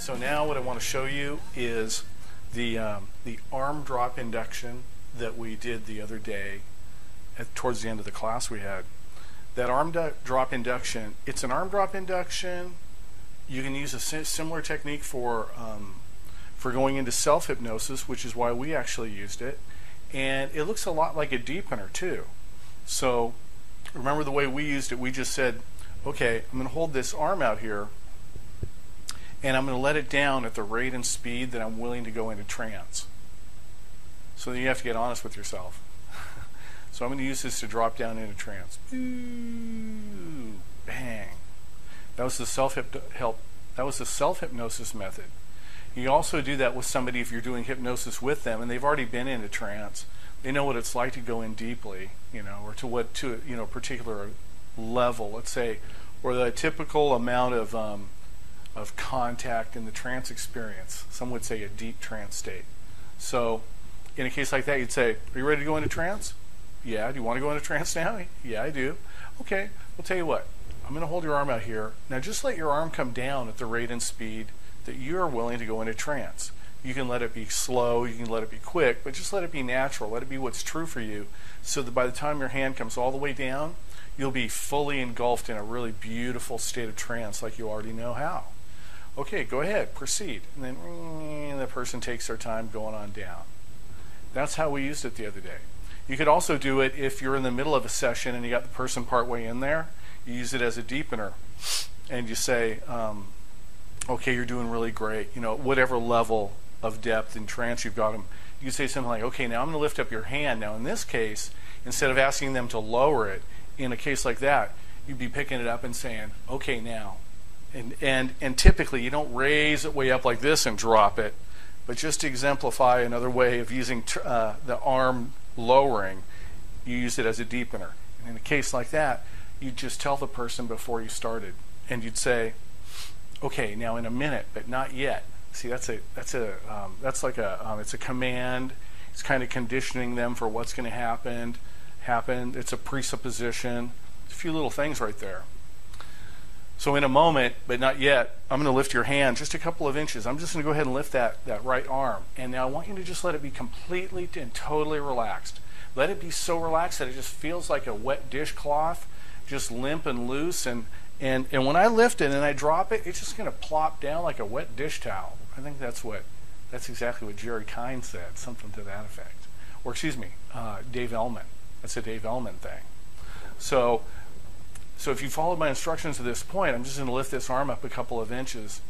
So now what I want to show you is the arm drop induction that we did the other day towards the end of the class we had. That arm drop induction, it's an arm drop induction. You can use a similar technique for going into self-hypnosis, which is why we actually used it. And it looks a lot like a deepener too. So remember the way we used it, we just said, okay, I'm going to hold this arm out here and I'm going to let it down at the rate and speed that I'm willing to go into trance. So then you have to get honest with yourself. So I'm going to use this to drop down into trance. Ooh, bang. That was the self-hypnosis method. You also do that with somebody if you're doing hypnosis with them and they've already been into trance. They know what it's like to go in deeply, or to a particular level, let's say, or the typical amount of contact in the trance experience. Some would say a deep trance state. So in a case like that, you'd say, are you ready to go into trance? Yeah. Do you want to go into trance now? Yeah, I do. Okay, well, tell you what. I'm going to hold your arm out here. Now just let your arm come down at the rate and speed that you're willing to go into trance. You can let it be slow, you can let it be quick, but just let it be natural. Let it be what's true for you, so that by the time your hand comes all the way down, you'll be fully engulfed in a really beautiful state of trance like you already know how. Okay, go ahead, proceed. And then the person takes their time going on down. That's how we used it the other day. You could also do it if you're in the middle of a session and you got the person partway in there. You use it as a deepener, and you say, okay, you're doing really great. Whatever level of depth and trance you've got them. You say something like, okay, now I'm going to lift up your hand. Now in this case, instead of asking them to lower it, in a case like that, you'd be picking it up and saying, okay, now. And typically you don't raise it way up like this and drop it, but just to exemplify another way of using the arm lowering, you use it as a deepener. And in a case like that, you'd just tell the person before you started, and you'd say, okay, now in a minute, but not yet. See, it's a command. It's kind of conditioning them for what's going to happen. It's a presupposition. It's a few little things right there. So in a moment, but not yet, I'm going to lift your hand just a couple of inches. I'm just going to go ahead and lift that right arm. And now I want you to just let it be completely and totally relaxed. Let it be so relaxed that it just feels like a wet dishcloth, just limp and loose. And when I lift it and I drop it, it's just going to plop down like a wet dish towel. I think that's exactly what Jerry Kine said, something to that effect. Or excuse me, Dave Ellman. That's a Dave Ellman thing. So if you followed my instructions to this point, I'm just going to lift this arm up a couple of inches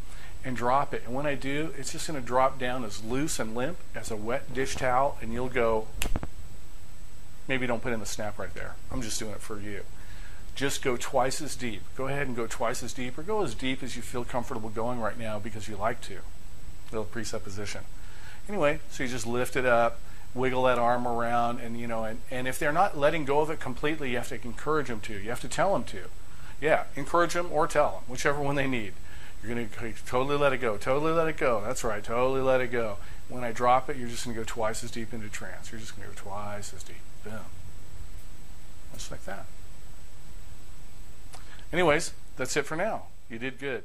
and drop it. And when I do, it's just going to drop down as loose and limp as a wet dish towel, and you'll go, maybe don't put in the snap right there. I'm just doing it for you. Just go twice as deep. Go ahead and go twice as deep, or go as deep as you feel comfortable going right now because you like to. Little presupposition. Anyway, so you just lift it up, wiggle that arm around, and if they're not letting go of it completely, you have to encourage them to. You have to tell them to. Yeah, encourage them or tell them, whichever one they need. You're going to totally let it go. Totally let it go. That's right, totally let it go. When I drop it, you're just going to go twice as deep into trance. You're just going to go twice as deep. Boom. Just like that. Anyways, that's it for now. You did good.